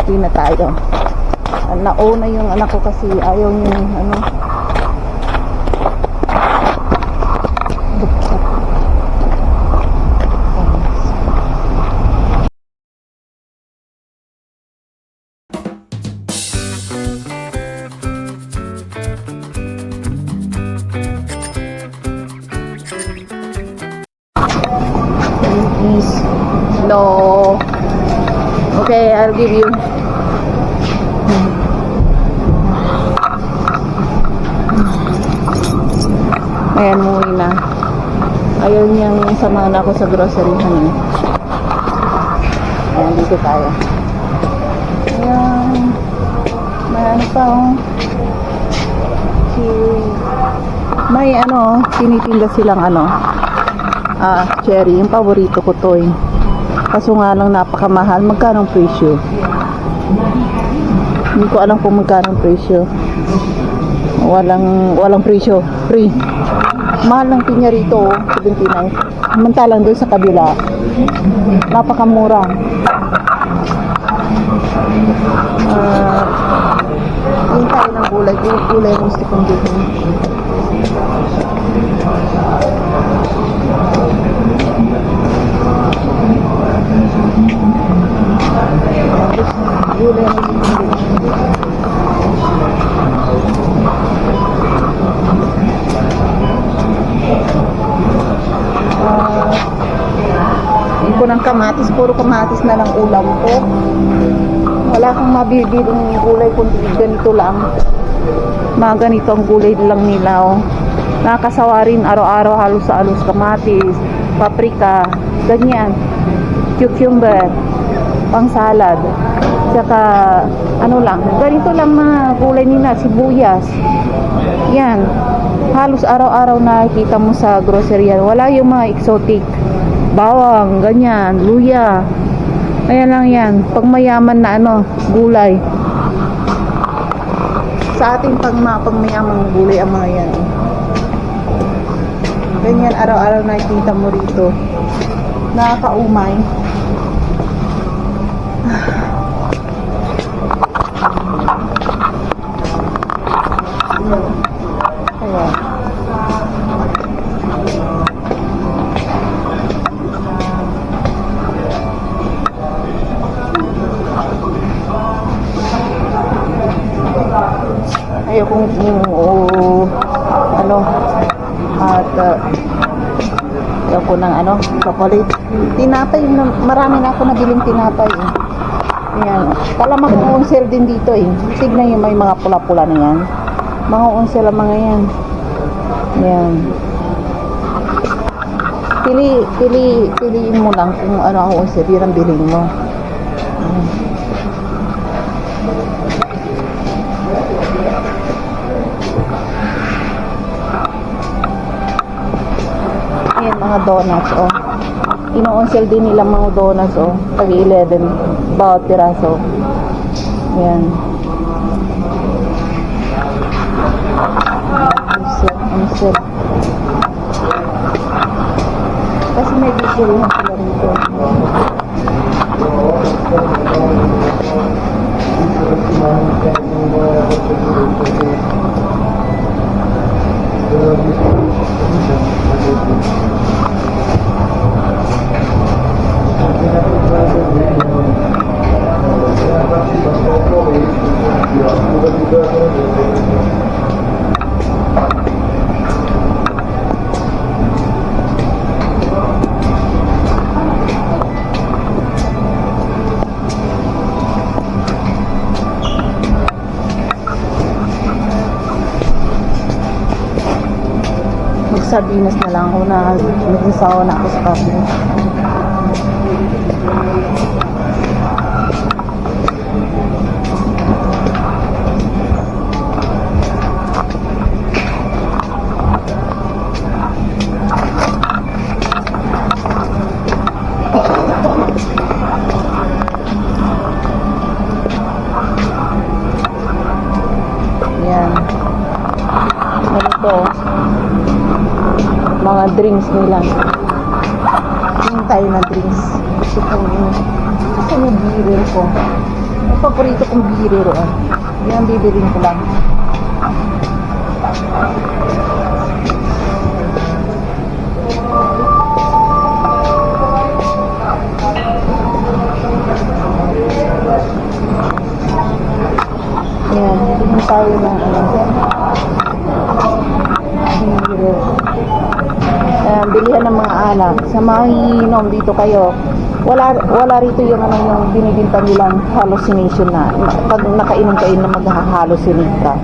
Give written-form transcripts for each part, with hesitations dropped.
Hindi na tayo. Nauna yung anak ko kasi ayaw niya ano. No. Okay, I'll give you. Ayan, muwi na. Ayaw niyang samahan ako sa groceryhan. Ayan, dito tayo. Ayan. May ano pa, oh. May ano, tinitinda silang ano. Cherry. Yung paborito ko to eh. Kaso nga lang napakamahal. Magkano ang presyo? Hindi ko alam kung magkano ang presyo. Walang presyo. Free. Mahal ng pinya rito, 79. Samantalang doon sa kabila, napakamura. Yung tayo ng gulay. Yung gulay gusto kong bilhin. Gulay ang gusto kong bilhin. Hindi ko ng kamatis, puro kamatis na lang ulam ko. Wala kang mabibiling gulay kundi ganito lang. Mga ganito ang gulay lang nila, oh. Nakakasawa rin araw-araw halos sa halos kamatis, paprika, ganyan, cucumber, pang salad. Tsaka ano lang, ganito lang na gulay nila, sibuyas. Yan. Halos araw-araw nakikita mo sa grocery. Wala yung mga exotic. Bawang, ganyan, luya. Ayan lang yan. Pag mayaman na ano, gulay. Sa ating pagmayamang gulay ang mga yan. Ganyan araw-araw nakikita mo rito. Nakakaumay. Ayan. Ayaw kong ano at ayaw ko ng ano chocolate. Tinapay, marami na ako nabiling tinapay eh. Ayan, talamak ng unsel din dito eh. Tignan yung may mga pula-pula na yan, mga unsel ang mga yan. Ayan, piliin mo lang kung ano ang unsel, yun ang bilhin mo. Ayan, mga donuts, oh. Ino-on-sale din nila mga donuts, oh. Tag 11 bawat piraso. Ayan. On-sale. Kasi may bibili sila rito. Sardinas na lang ako na nagsasawa na ako sa kape. Yan. Ganito. Mga drinks nila. Yung tayo na drinks. Ito yung beer ko. paborito kong bili roon. Yan, bibilin ko lang. Ayan, bilhin tayo ng biro. Ayan, bilihan ng mga anak. Sa mga iinom dito kayo, wala rito yung yung binibinta nilang hallucination na pag nakainom kayo na maghahallucinate ka.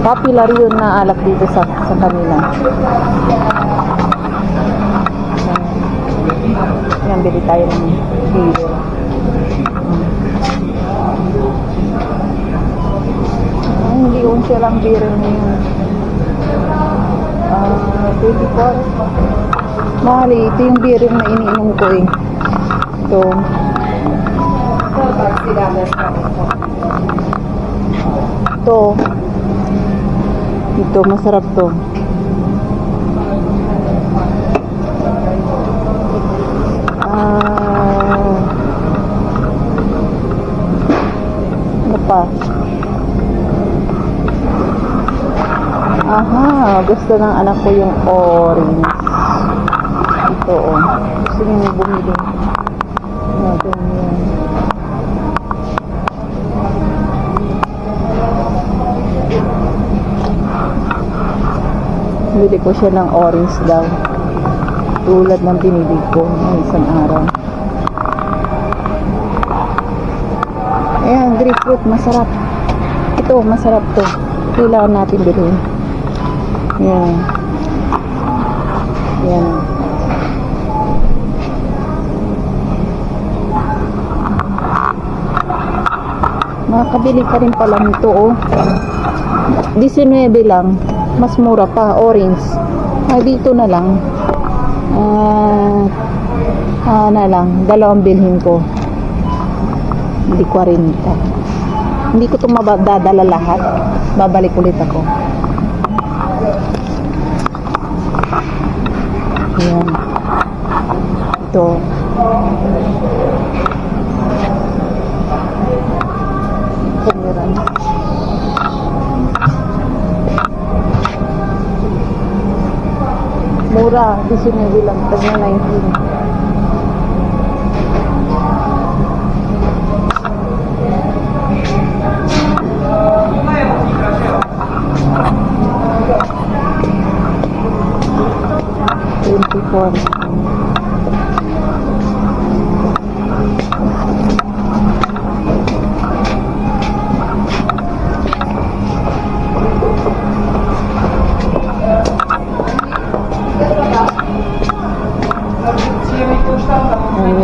Popular yun na alak dito sa kanila. Yan, bili tayo ng biro. Hindi yun silang biro ngayon. 24. Mahal eh. Ito yung beer na iniinom ko eh. Ito. Ito, masarap to. Ano pa? Aha, gusto ng anak ko yung orange. Ito, oh. Gusto niya bumili. Ganyan. Bili ko siya ng orange daw. Tulad ng binili ko ng isang araw. Ayan, grapefruit, masarap. Ito, masarap to. Kailangan natin bilhin. Yan. Yan. Makakabili ka rin pala nito, oh. 19 lang. Mas mura pa, orange. Ay, dito na lang. Na lang. Dalawang bilhin ko. Hindi 40. Hindi ko ito madadala lahat. Babalik ulit ako. Ayan. Ito. Pemiran. Mura. 19 lang. Tagna 19.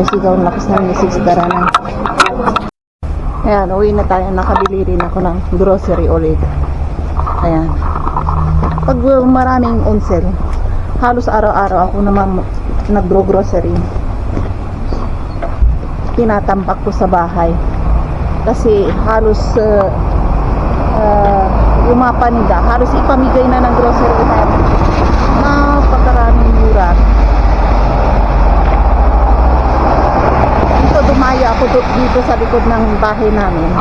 Sigaw na lakas ng music tara na. Ayan, uwi na tayo. Nakabili rin ako ng grocery ulit. Ayan. Pag maraming on sale, halos araw-araw ako naman nagro-grocery. Tinatambak ko sa bahay. Kasi halos yung mga paninda, halos ipamigay na ng grocery namin. Napakaraming mura. Dumaya ako dito sa likod ng bahay namin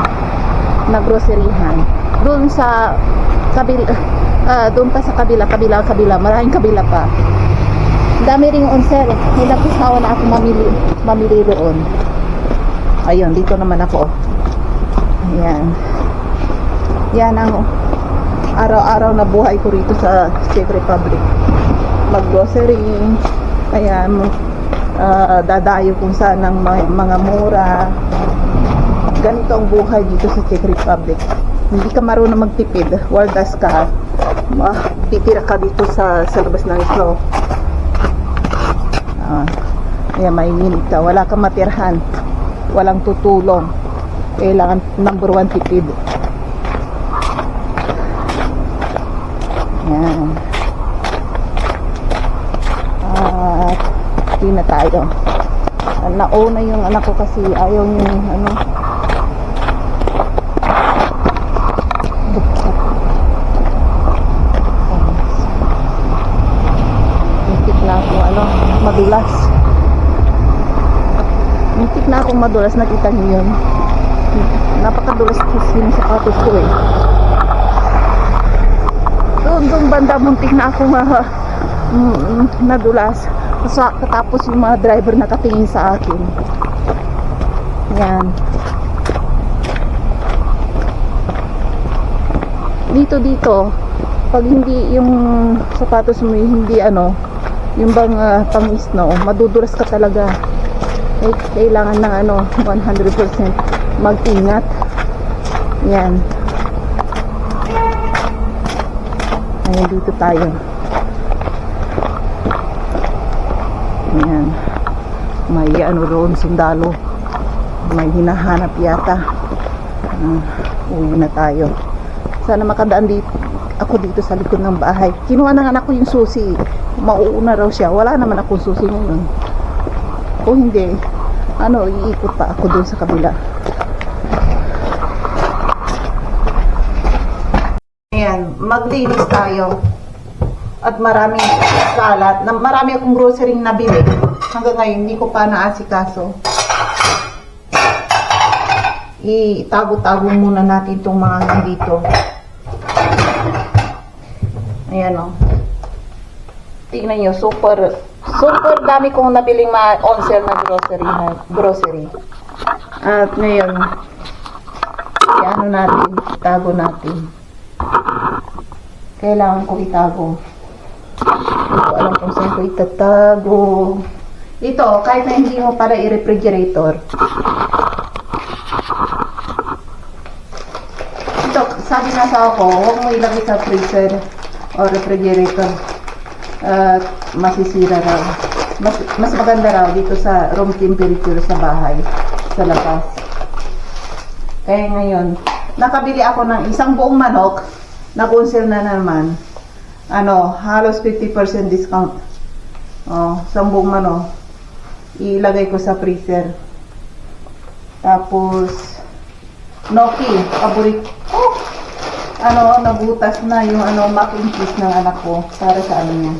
na groceryhan. Doon sa doon pa sa kabila, maraming kabila pa. Dami ring on sale. Ilang pisawa na ako mamili doon. Ayun, dito naman ako. Ayan. Yan ang araw-araw na buhay ko rito sa Czech Republic. Mag-grocery. Ayan, dadayo kung saan ng mga mura. Ganito ang buhay dito sa Czech Republic. Hindi ka marunong magtipid, waldas ka, titira ka dito sa labas ng ito. Ayan, maininit ka, wala kang matirhan, walang tutulong, kailangan number 1 tipid. Ayan. Hindi na tayo. Nauna yung anak ko kasi ayaw yung madulas. Muntik na akong madulas, nakita niyo yun. Napakadulas kasi yung sapatos ko eh. Doon banda, muntik na akong nadulas. Katapos yung mga driver nakatingin sa akin. Yan. Dito pag hindi yung sapatos mo hindi yung bang pang-snow, madudulas ka talaga. Kailangan ng 100% mag-ingat. Yan. Ayan, dito tayo. Ayan. May roon, sundalo. May hinahanap yata. Uwi na tayo. Sana makadaan ako dito sa likod ng bahay. Kinuha ng anak ko yung susi. Mauuna raw siya. Wala naman akong susi ngayon. O hindi, iikot pa ako dun sa kabila. Ayan, maglinis tayo. At maraming kalat. Marami akong grocery nabili. Hanggang ngayon, hindi ko pa naasikaso. Itago-tago muna natin itong mga nandito. Ayan o. Tingnan nyo, super dami kong nabiling on sale na grocery. At ngayon, itago natin. Kailangan ko itago. Hindi ko alam kung saan ko itatago. Ito, kahit na hindi mo para i-refrigerator. Ito, sabi na sa ako, huwag mo ilagay sa freezer o refrigerator. Masisira raw. Mas maganda raw dito sa room temperature sa bahay, sa labas. Kaya ngayon, nakabili ako ng isang buong manok. Nag-on-sale na naman. Halos 50% discount. Isang buong manok. Ilagay ko sa freezer. Tapos, Noki, paborito. Nabutas na yung mac and cheese ng anak ko para sa niya.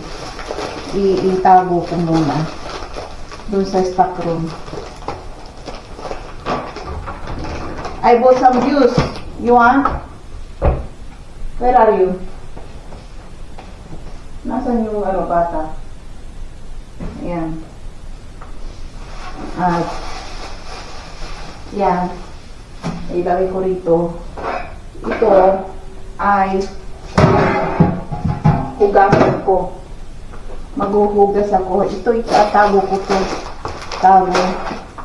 Itago ko muna doon sa stock room. I bought some juice. You want? Where are you? Nasaan yung bata? Ayan. At yan. Ilagay ko rito. Ito ay hugasan ko. Maghuhugas ako. Ito itatago ko to.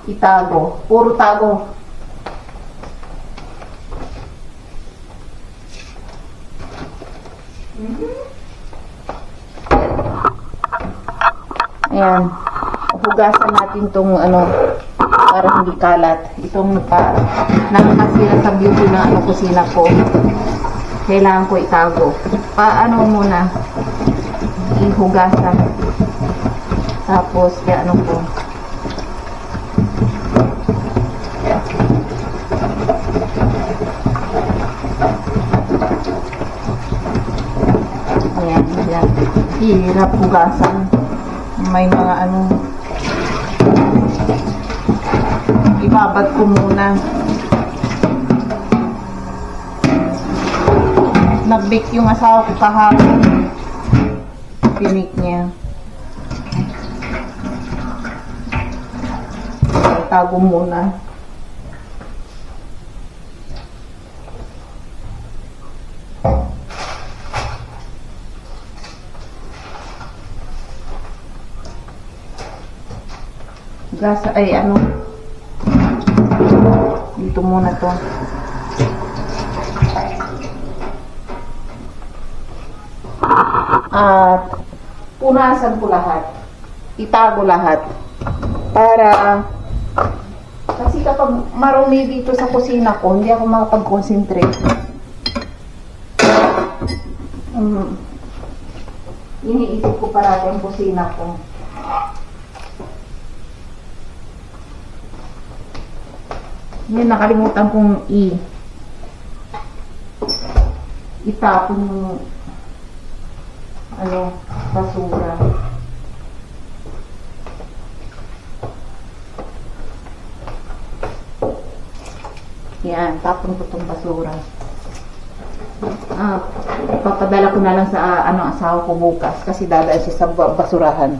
Itago. Puro tago. Ayan. Hugasan natin tong para hindi kalat. Itong nakakasira sa beauty ng kusina ko. Kailangan ko itago. Muna ihugasan. Tapos ko. Ayan. Hirap hugasan. May mga ibabad ko muna. Nag-bake yung asawa ko kahapon. Pinik niya. Tago muna. Gasa ay dito muna to. At punasan ko lahat. Itago lahat. Para kasi kapag marumi dito sa kusina ko, hindi ako makapag-concentrate. Iniisip ko parati ang kusina ko. Ngayon nakalimutan kong itapon yung basura. Yan, tapon ko tong basura. Papadala ko na lang sa asawa ko bukas kasi dadaan siya sa basurahan.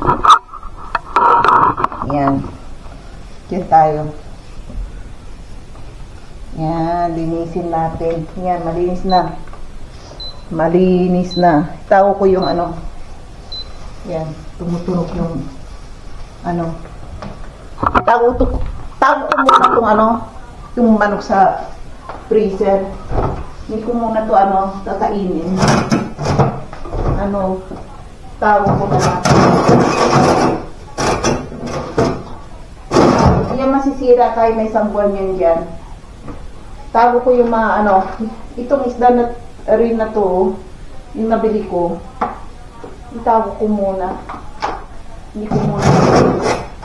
Yan. Yan tayo. Yan, linisin natin. Yan, malinis na. Malinis na. Tago ko yung yan, tumutunog yung tago ko muna itong yung manok sa freezer. Hindi ko muna to kakainin. Tago ko na lang. Hindi yan masisira kahit may isang buwan yan dyan. Tago ko yung itong isda na rin na to, yung nabili ko. Itago ko muna. Hindi ko muna.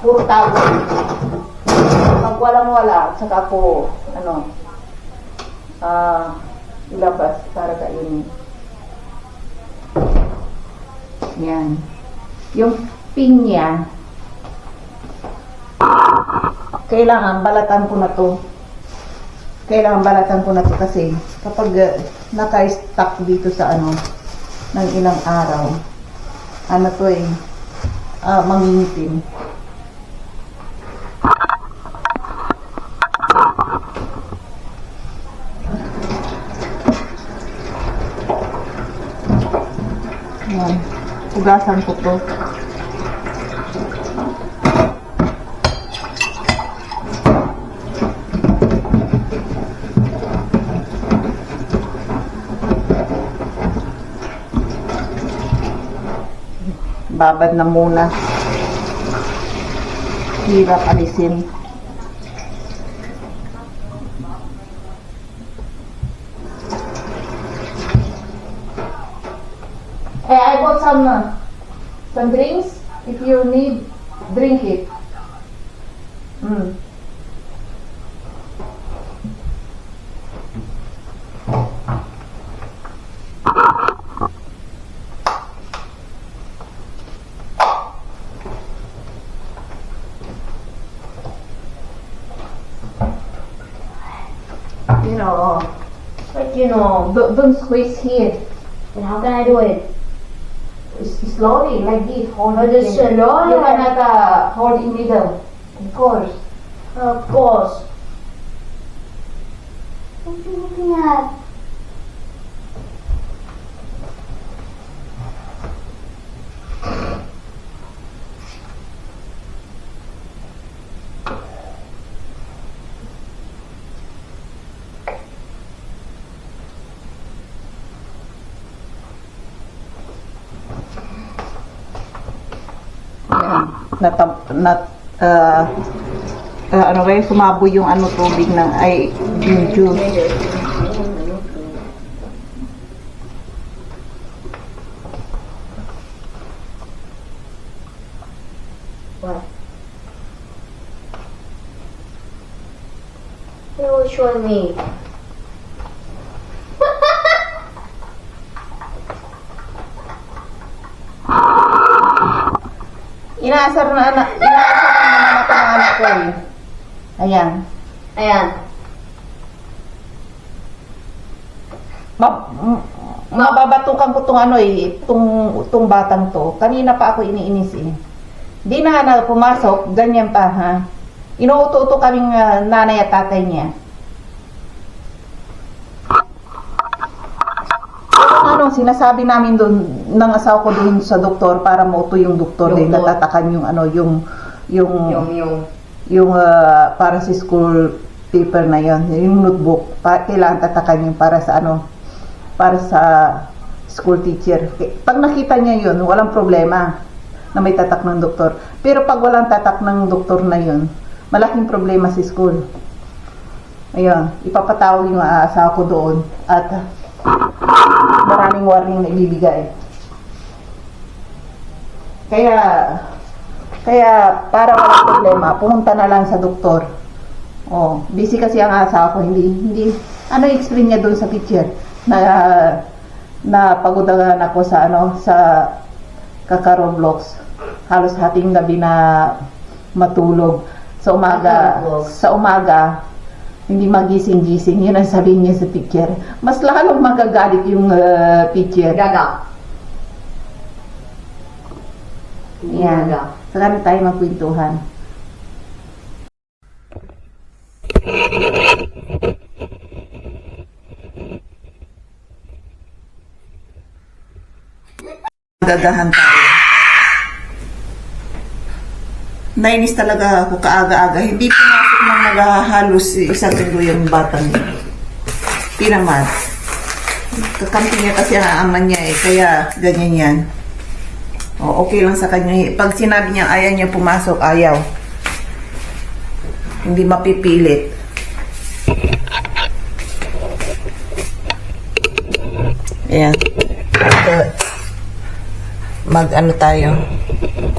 Puro tago. Pag walang-wala, saka ko, ilabas para kainin. Yan. Yung pinya, kailangan balatan ko na to. Kasi kapag naka-stack dito sa ng ilang araw, mangingitim. Yan. Hugasan ko to. Babad na muna. Hirap alisin. I bought some drinks. If you need, drink it. Don't squeeze here. And how can I do it? Slowly, like this. Hold But it it's in. slowly. You cannot hold in middle. Of course. Of course. What are you looking at? Sumabo yung tubig ng yung juice. What? You will show me. Inaasar na naman ako ng anak ko eh. Ayan. Ayan. Mababatukan ko itong batang to. Kanina pa ako iniinis eh. Di na pumasok, ganyan pa ha. Inuuto-uto kaming nanay at tatay niya. Sinasabi namin doon ng asawa ko doon sa doktor para mauto yung doktor din natatakan yung para sa school paper na yon, yung notebook, kailangan tatakan yung para sa school teacher. Pag nakita niya yun, walang problema na may tatak ng doktor. Pero pag walang tatak ng doktor na yun, malaking problema sa school. Ayun, ipapatawag yung asawa ko doon at maraming warning na ibibigay. Kaya para walang problema, pumunta na lang sa doktor. Busy kasi ang asawa ko, hindi explain niya doon sa picture na pagudagan ako sa kaka-Roblox. Halos hating gabi na matulog. Sa umaga Hindi magising-gising. Yun ang sabihin niya sa teacher. Mas lalong magagalit yung teacher. Gaga. Yan. Gaga. Saka na tayo magkwentuhan. Gagahan tayo. Nainis talaga ako kaaga-aga. Hindi pumasok ng naghahalos isang linggo yung batang niya. Pinamad. Kakampi niya kasi ang ama niya eh. Kaya ganyan yan. O, okay lang sa kanya. Pag sinabi niya ayaw niya pumasok, ayaw. Hindi mapipilit. Ayan. Mag-ano tayo.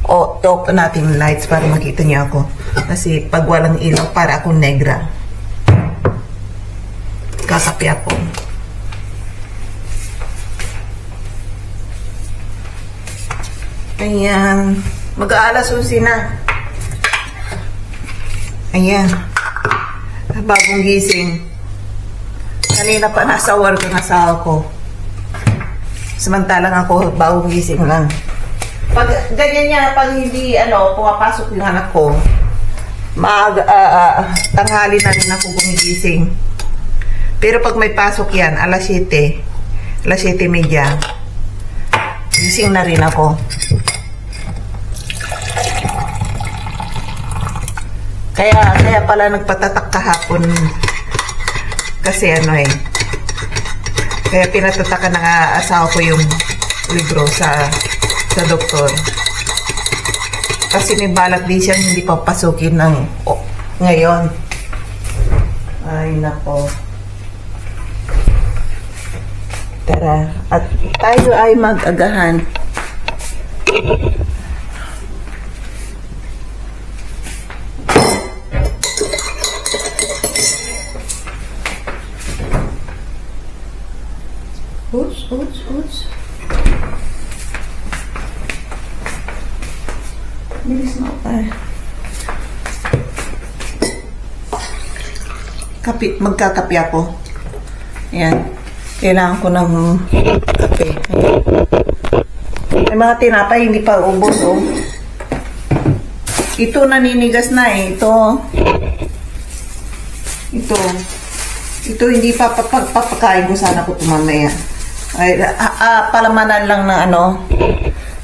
O, top natin yung lights para makita niya ako. Kasi pag walang ilaw, para akong negra. Kasapi ako. Ayan. Mag-aalas 11 na. Ayan. Bagong gising. Kanina pa nasa work ang asawa ko. Samantalang ako, bagong gising lang. Pag ganyan niya, pag hindi, pumapasok yung anak ko, tanghali na rin ako gumigising. Pero pag may pasok yan, alas 7:30, gising na rin ako. Kaya pala nagpatatak kahapon. Kasi kaya pinatatakan ng asawa ko yung libro sa doktor. Kasi may balak din siyang hindi papasukin ngayon. Ay, nako. Tara. At tayo ay mag-agahan. Oops. Bilis na ako. Magkakape ako. Ayan. Kailangan ko ng kape. May mga tinapay, hindi pa ubos, oh. Ito, naninigas na eh. Ito, hindi pa papakain ko sana ko mamaya. Ay, palamanan lang ng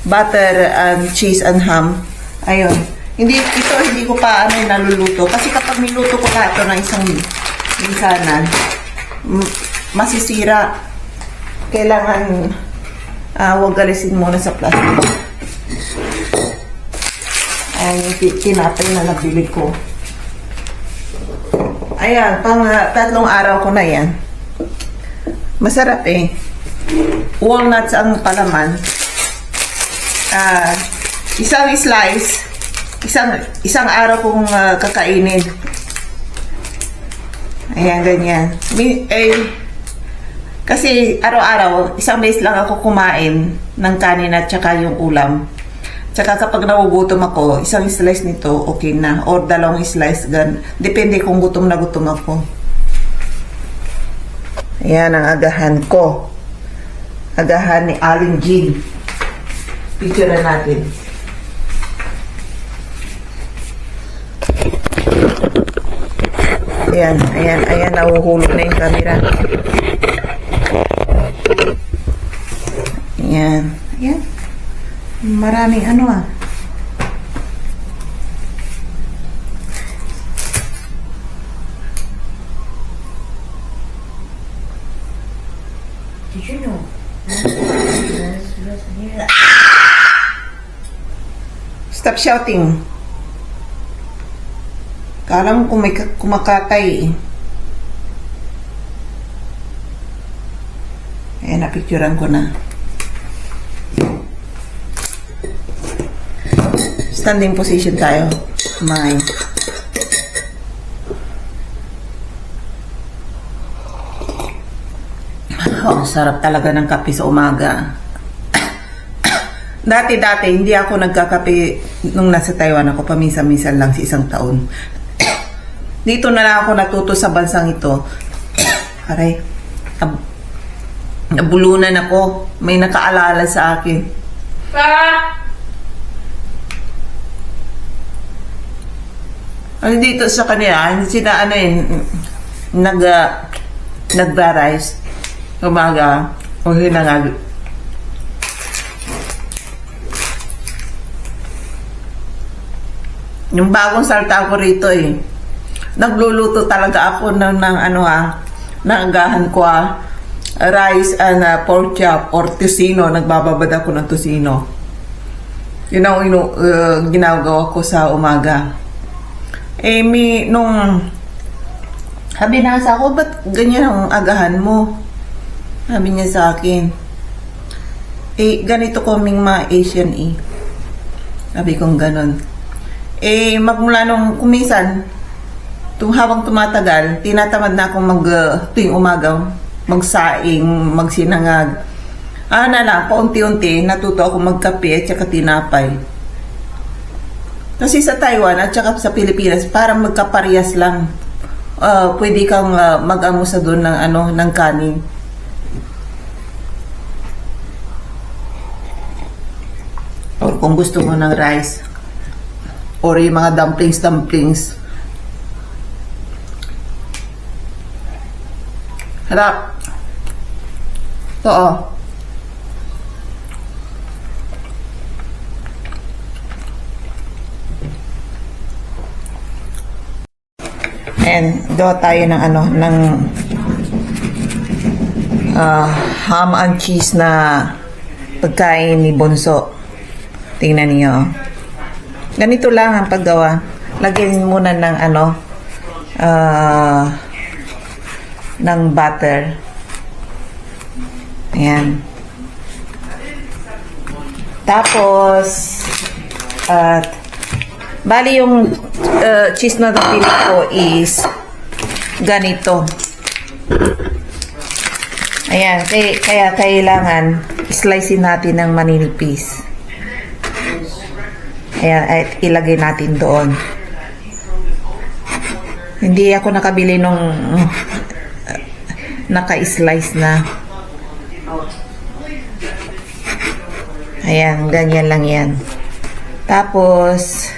butter and cheese and ham. Ayun. Hindi ko pa naluluto. Kasi kapag niluto ko na ito ng isang minsanan, masisira. Kailangan huwag galisin muna sa plastic. Ayan yung tinapay na nabili ko. Ayan, pang 3 araw ko na yan. Masarap eh. Walnuts ang palaman. Isang slice, isang araw kong kakainin. Ayan, ganyan. Kasi araw-araw, isang beses lang ako kumain ng kanin at saka yung ulam. Tsaka kapag nagugutom ako, isang slice nito, okay na. Or 2 slice, depende kung gutom na gutom ako. Ayan ang agahan ko. Agahan ni Aling Jean. Picture natin. Ayan, nahuhulog na yung camera. Ayan. Maraming Did you know? Stop shouting. Kala mo kung may kumakatay eh. Ayan, napicturean ko na. Standing position tayo. Sarap talaga ng kape sa umaga. Dati, hindi ako nagkakape nung nasa Taiwan ako. Paminsan-minsan lang sa isang taon. Dito na lang ako natuto sa bansang ito. Aray. Nabulunan ako. May nakaalala sa akin. Ano dito sa kanila, sila nagra-rice. Umaga. O hinangag. Yung bagong salta ko rito nagluluto talaga ako ng naagahan ko rice and pork chop or tocino. Nagbababad ako ng tocino. Yun ang ginagawa ko sa umaga. Nung binasa ko, ba't ganyan ang agahan mo? Sabi niya sa akin, ganito kaming mga Asian Sabi kong ganon. Magmula nung kumisan, habang tumatagal, tinatamad na akong tuwing umaga, magsaing, magsinangag. Paunti-unti, natuto ako magkape at saka tinapay. Kasi sa Taiwan at saka sa Pilipinas, parang magkaparehas lang. Pwede kang mag-amusa doon ng kanin. Or kung gusto mo ng rice. Or yung mga dumplings. Harap. Ito And gawa tayo ng ham and cheese na pagkain ni Bunso. Tingnan niyo. Ganito lang ang paggawa. Lagyan muna ng ng butter. Ayan. Tapos bali yung cheese na napili ko is ganito. Ayan, kaya kailangan slicein natin ng maninipis. Ayan, at ilagay natin doon. Hindi ako nakabili nung naka-slice na. Ayan, ganyan lang yan. Tapos,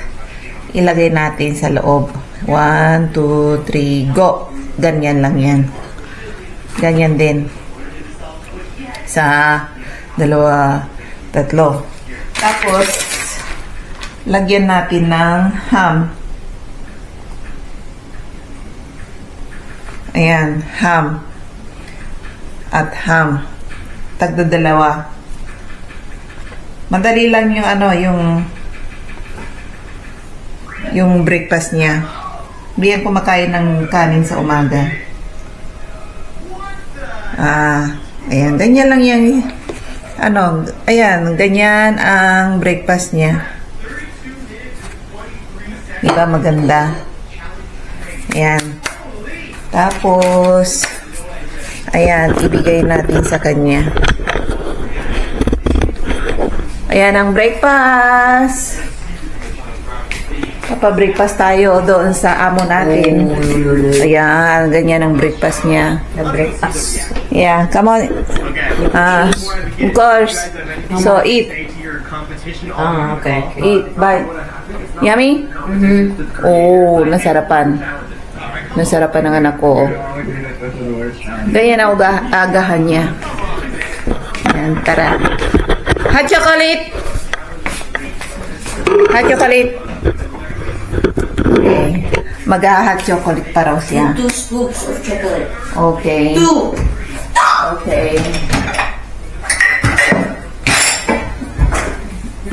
ilagay natin sa loob. 1, 2, 3, go! Ganyan lang yan. Ganyan din. Sa 2, 3. Tapos, lagyan natin ng ham. Ayan, ham. At ham. Tagdadalawa. Madali lang yung breakfast niya. Hindi yan kumakain ng kanin sa umaga. Ayan, ganyan lang yan. Ayan, ganyan ang breakfast niya. Diba maganda? Ayan. Tapos, ayan, ibigay natin sa kanya. Ayan ang breakfast. Papa-breakfast tayo doon sa amo natin. Ayan, ganyan ang breakfast niya. The breakfast. Yeah, come on. Of course. So, eat. Okay. Eat, bite. Yummy? Oh, nasarapan. Nasarapan ng anak ko. Ganyan ang agahan niya. Ayan, tara. Hot chocolate! Hot chocolate! Okay. Mag-hot chocolate pa raw siya. 2 scoops of chocolate. Okay. 2! Okay.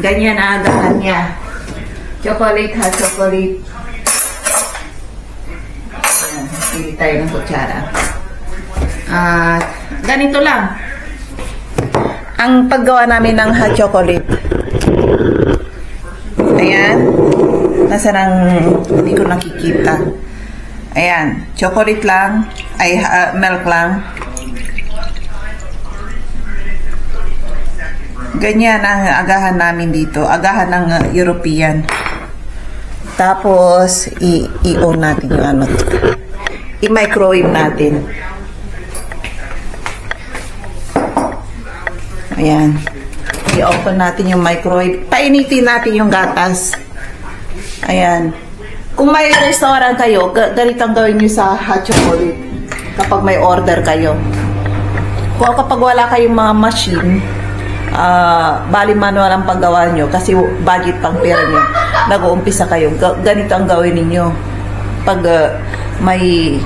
Ganyan ang agahan niya. Chocolate, hot chocolate. Ayan, pili tayo ng kutsara. At ganito lang ang paggawa namin ng hot chocolate. Ayan. Nasaan ang hindi ko nakikita. Ayan. Chocolate lang. Ay, milk lang. Ganyan ang agahan namin dito. Agahan ng European. Tapos, i-on natin yung ano. I-microwave natin. Ayan. I-open natin yung microwave. Painitin natin yung gatas. Ayan. Kung may restaurant kayo, ganito ang gawin nyo sa hot chocolate kapag may order kayo. Kung kapag wala kayong mga machine, bali manual ang paggawa nyo kasi budget pang pera nyo. Nag-uumpisa kayo. Ganito ang gawin ninyo. Pag may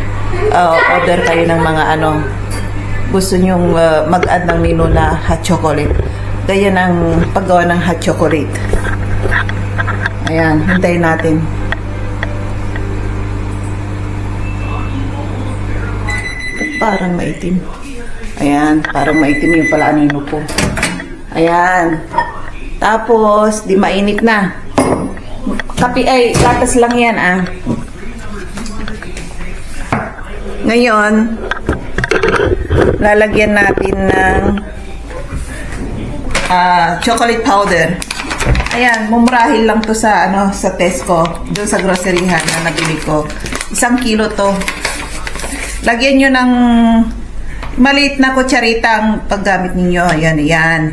order kayo ng mga ano, gusto nyong mag-add ng menu na hot chocolate. Ganyan ang paggawa ng hot chocolate. Ayan, hintayin natin. Parang maitim. Ayan, parang maitim yung pala anino ko. Ayan. Tapos, di mainit na. Gatas lang yan Ngayon, lalagyan natin ng chocolate powder. Ayan, mumurahin lang to sa sa Tesco, doon sa groceryhan na nabili ko. 1 kilo to. Lagyan nyo ng maliit na kutsarita ang paggamit ninyo. Ayan, ayan.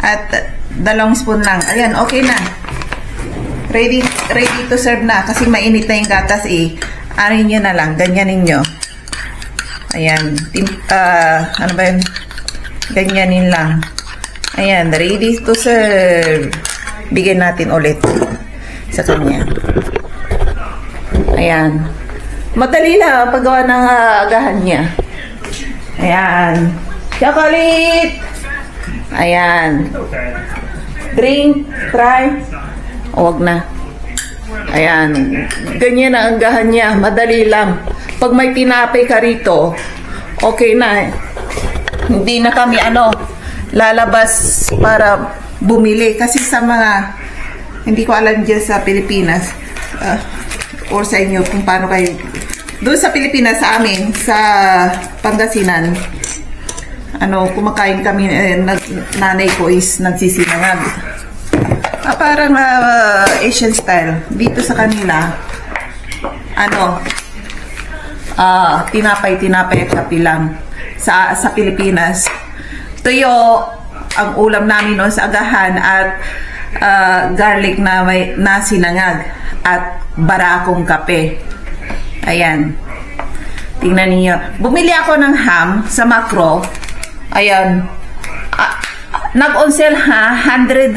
At 2 spoon lang. Ayan, okay na. Ready to serve na kasi mainit na yung gatas Ano nyo na lang, ganyanin nyo. Ayan. Ano ba yun? Ganyanin lang. Ayan, ready to serve. Bigyan natin ulit sa kanya. Ayan. Madali lang ang paggawa ng agahan niya. Ayan. Chocolate! Ayan. Drink, try. Huwag na. Ayan. Ganyan ang agahan niya. Madali lang. Pag may tinapay ka rito, okay na. Hindi na kami lalabas para bumili. Kasi sa mga, hindi ko alam dyan sa Pilipinas, or sa inyo kung paano kayo. Doon sa Pilipinas, sa amin, sa Pangasinan, kumakain kami, nanay ko is nagsisinangag. Parang Asian style. Dito sa kanila, tinapay at kape lang. Sa Pilipinas, tuyo ang ulam namin noon sa agahan at garlic na sinangag at barakong kape. Ayan. Tingnan niyo. Bumili ako ng ham sa Macro. Ayan. Nag-on-sale 100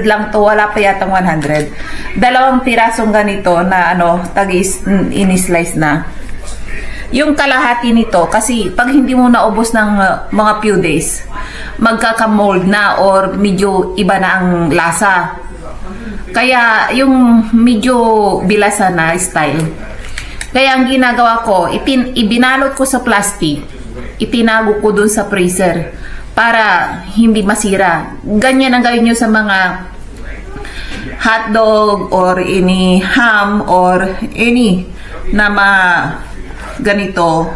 lang to. Wala pa yatang 100. 2 pirasong ganito na ini-slice na. Yung kalahati nito, kasi pag hindi mo naubos ng mga few days, magkaka-mold na or medyo iba na ang lasa. Kaya yung medyo bilasa na style. Kaya ang ginagawa ko, ibinalot ko sa plastic, itinago ko dun sa freezer para hindi masira. Ganyan ang gawin nyo sa mga hotdog or any ham or any na ganito.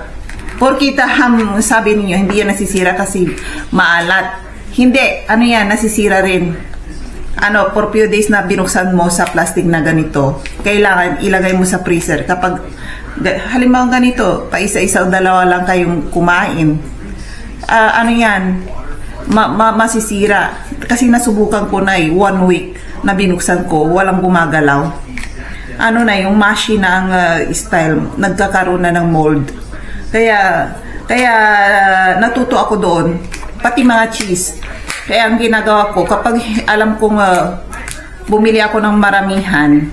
Porkita ham, sabi niyo hindi yan nasisira kasi maalat. Hindi, yan, nasisira rin. For few days na binuksan mo sa plastic na ganito, kailangan ilagay mo sa freezer. Kapag, halimbawa ganito, pa isa-isa o 2 lang kayong kumain, masisira. Kasi nasubukan ko na 1 week na binuksan ko, walang gumagalaw. Yung machine na ang style, nagkakaroon na ng mold. Kaya natuto ako doon, pati mga cheese. Kaya ang ginagawa ko, kapag alam kong bumili ako ng maramihan,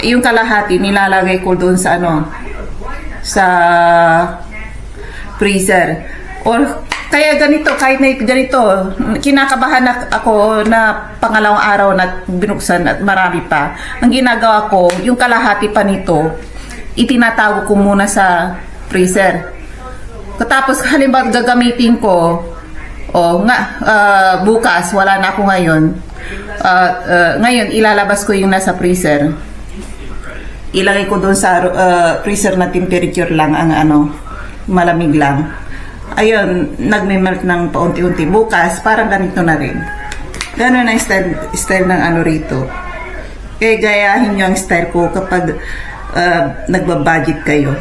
yung kalahati nilalagay ko doon sa sa freezer. Or kaya ganito, kahit na ganito, kinakabahan ako na pangalawang araw na binuksan at marami pa. Ang ginagawa ko, yung kalahati pa nito, itinatago ko muna sa freezer. Tapos halimbawa gagamitin ko, bukas, wala na ako ngayon. Ngayon, ilalabas ko yung nasa freezer. Ilagay ko doon sa freezer na temperature lang, ang malamig lang. Ayun, nagme-melt ng paunti-unti. Bukas, parang ganito na rin. Gano'n ang style ng rito. Kaya gayahin nyo ang style ko kapag nagbabudget kayo.